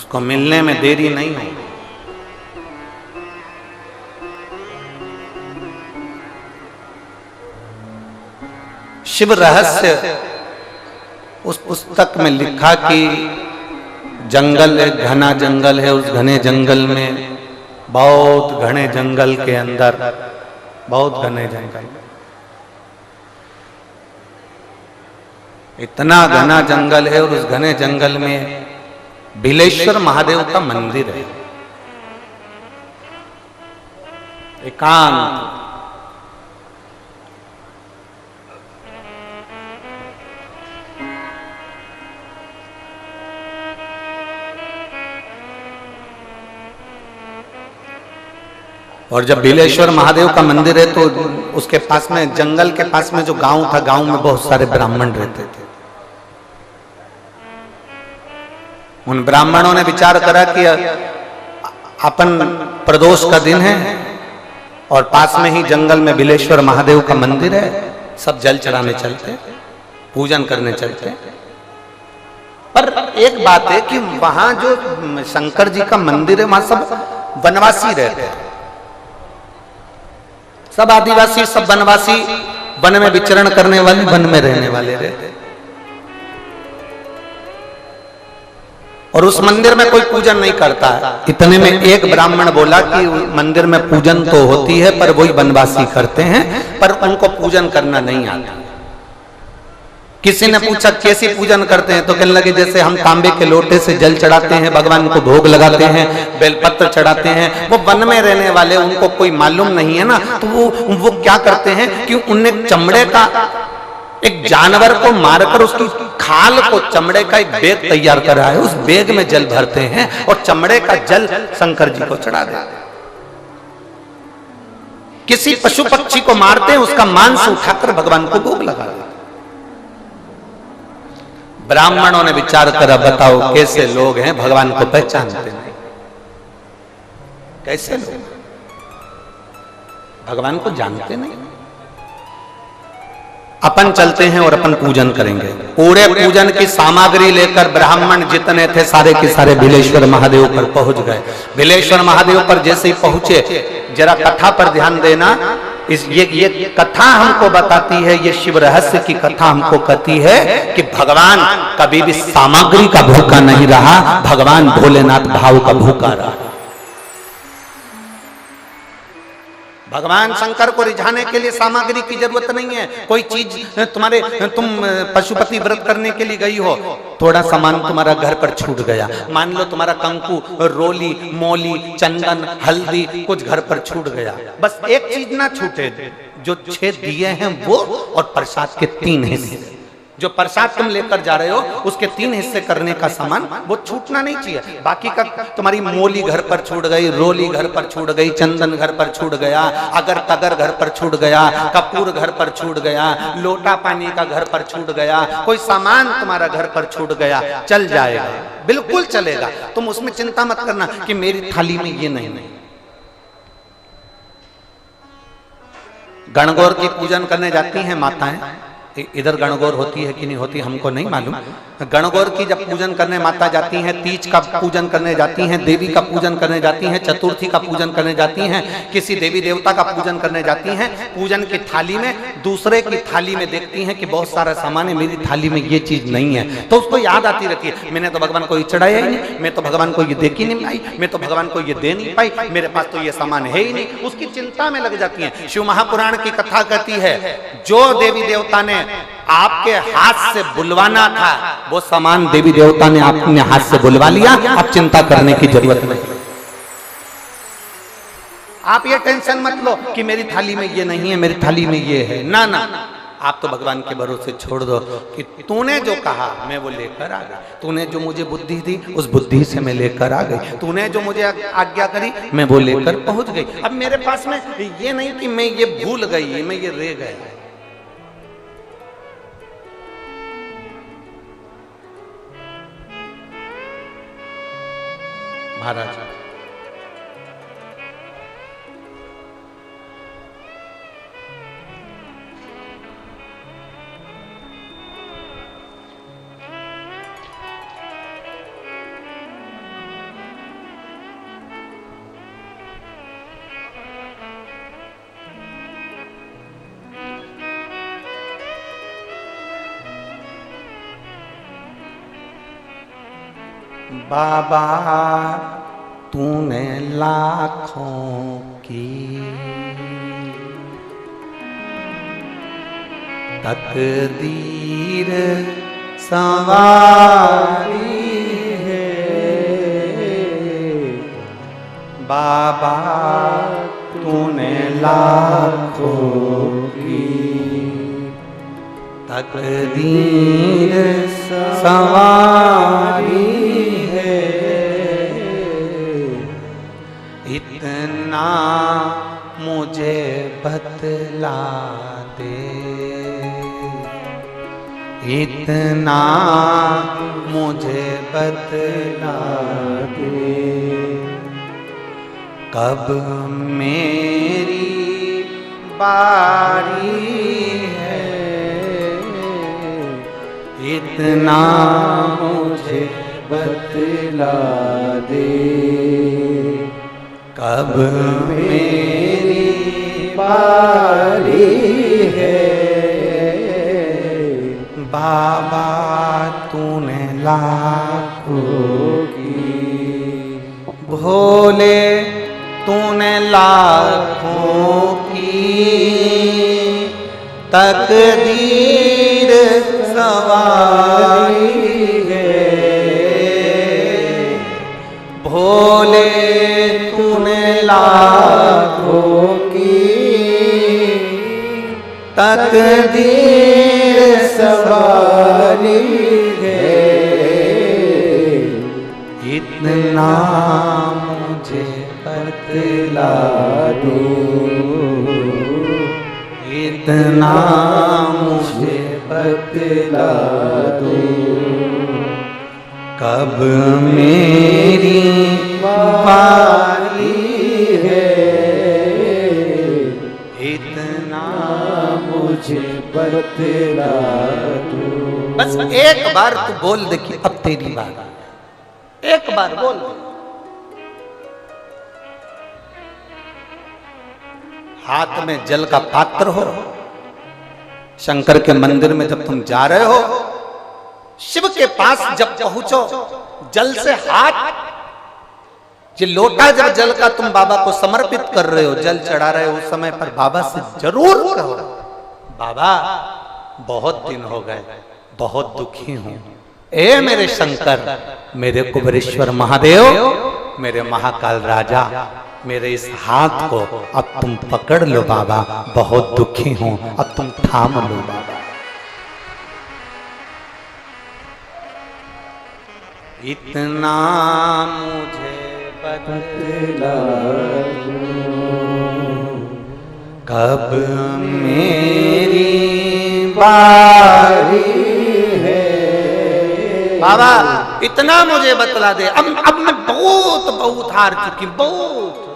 उसको मिलने में देरी नहीं है। शिव रहस्य उस पुस्तक में लिखा कि जंगल एक घना जंगल है, उस घने जंगल में बहुत घने जंगल के अंदर बहुत घने जंगल, इतना घना जंगल है और उस घने जंगल में बिलेश्वर महादेव का मंदिर है, एकांत। और जब बिलेश्वर महादेव का मंदिर है तो उसके पास में, जंगल के पास में जो गांव था, गांव में बहुत सारे ब्राह्मण रहते थे। उन ब्राह्मणों ने विचार करा कि अपन प्रदोष का दिन है और पास में ही जंगल में बिलेश्वर महादेव का मंदिर है, सब जल चढ़ाने चलते, पूजन करने चलते। पर एक बात है कि वहां जो शंकर जी का मंदिर है वहां सब वनवासी रहते हैं, सब आदिवासी, सब वनवासी, वन में विचरण करने वाले, वन में रहने वाले रहते। और उस मंदिर में कोई पूजन नहीं करता है। इतने में एक ब्राह्मण बोला कि मंदिर में पूजन तो होती है पर वही वनवासी करते हैं, पर उनको पूजन करना नहीं आता। किसी ने पूछा कैसी पूजन करते हैं, तो कहने लगे जैसे हम तांबे के लोटे से जल चढ़ाते हैं, भगवान को भोग लगाते हैं, बेलपत्र चढ़ाते हैं। वो वन में रहने वाले, उनको कोई मालूम नहीं है ना, तो वो क्या करते हैं कि उनने चमड़े का एक जानवर को मारकर उसकी खाल को, चमड़े का एक बैग तैयार करा है, उस बैग में जल भरते हैं और चमड़े का जल शंकर जी को चढ़ा देते हैं। किसी पशु पक्षी को मारते हैं, उसका मांस उठाकर भगवान को भोग लगा देते। ब्राह्मणों ने विचार करा, बताओ कैसे लोग हैं, भगवान को पहचानते नहीं, कैसे लोग भगवान को जानते नहीं। अपन चलते हैं और अपन पूजन करेंगे। पूरे पूजन की सामग्री लेकर ब्राह्मण जितने थे सारे के सारे बिलेश्वर महादेव पर पहुंच गए। बिलेश्वर महादेव पर जैसे ही पहुंचे, जरा कथा पर ध्यान देना, ये कथा हमको बताती है, ये शिव रहस्य की कथा हमको कहती है कि भगवान कभी भी सामग्री का भूखा नहीं रहा, भगवान भोलेनाथ भाव का भूखा रहा। भगवान शंकर को रिझाने के लिए सामग्री की जरूरत नहीं है। कोई चीज तुम पशुपति व्रत करने के लिए गई हो, थोड़ा सामान तुम्हारा घर पर छूट गया, मान लो तुम्हारा कंकु, रोली, मोली, चंदन, हल्दी कुछ घर पर छूट गया, बस एक चीज ना छूटे, जो 6 दिए हैं वो और प्रसाद के 3 हिस्से। जो प्रसाद तुम लेकर जा रहे हो उसके 3 हिस्से करने का सामान वो छूटना नहीं चाहिए। बाकी का तुम्हारी मोली घर पर छूट गई, रोली घर पर छूट गई, चंदन घर पर छूट गया, अगर तगर घर पर छूट गया, कपूर घर पर छूट गया, लोटा पानी का घर पर छूट गया, कोई सामान तुम्हारा घर पर छूट गया, चल जाएगा, बिल्कुल चलेगा। तुम उसमें चिंता मत करना कि मेरी थाली में ये नहीं। गणगौर की पूजन करने जाती हैं माताएं, इधर गणगौर होती है कि नहीं होती हमको नहीं मालूम। गणगौर की जब पूजन करने माता जाती हैं, तीज का पूजन करने जाती हैं, देवी का पूजन करने जाती हैं, चतुर्थी का पूजन करने जाती हैं, किसी देवी देवता का पूजन करने जाती हैं, पूजन की थाली में दूसरे की थाली में देखती हैं कि बहुत सारा सामान है, मेरी थाली में ये चीज नहीं है, तो उसको याद आती रहती है, मैंने तो भगवान को ये चढ़ाया ही नहीं, मैं तो भगवान को ये देख ही नहीं पाई, मैं तो भगवान को ये दे नहीं पाई, मेरे पास तो ये सामान है ही नहीं, उसकी चिंता में लग जाती है। शिव महापुराण की कथा कहती है, जो देवी देवता ने आपके हाथ से बुलवाना था वो सामान देवी देवता ने अपने हाथ से बुलवा लिया, अब चिंता करने की जरूरत नहीं। आप ये टेंशन मत लो कि मेरी थाली में ये नहीं है, मेरी थाली में ये है, ना ना, आप तो भगवान के भरोसे छोड़ दो कि तूने जो कहा मैं वो लेकर आ गई, तूने जो मुझे बुद्धि दी उस बुद्धि से मैं लेकर आ गई, तूने जो मुझे आज्ञा करी मैं वो लेकर पहुंच गई। अब मेरे पास में ये नहीं कि मैं ये भूल गई, मैं ये रह गया। महाराज बाबा तूने लाखों की तकदीर संवारी है, बाबा तूने लाखों की तकदीर संवारी है, इतना मुझे बतला दे, इतना मुझे बतला दे, कब मेरी बारी है, इतना मुझे बतला दे, कब मेरी बारी है, बाबा तूने लाखों की, भोले तूने लाखों की तकदीर संवारी है, भोले तूने लाखों की तकदीर संवारी है, इतना मुझे बतला दो, इतना मुझे बतला दो, कब मेरी बारी है, इतना मुझे बतला दो। बस एक बार तू बोल दे कि अब तेरी बात, एक बार बोल दे। हाथ में जल का पात्र हो, शंकर के मंदिर में जब तुम जा रहे हो, शिव के पास जब पहुंचो, जल से हाथ, ये लोटा जब जल का तुम बाबा को समर्पित कर रहे हो, जल चढ़ा रहे हो, उस समय पर बाबा से जरूर कहो, बाबा बहुत दिन हो गए, बहुत दुखी हूं, ए मेरे शंकर, मेरे कुबेरेश्वर महादेव, मेरे महाकाल राजा, मेरे इस हाथ को अब तुम पकड़ लो बाबा, बहुत दुखी हूं, अब तुम थाम लो बाबा। इतना मुझे बतला दो, कब मेरी बारी है, बाबा इतना मुझे बतला दे, अब मैं बहुत हार चुकी, बहुत।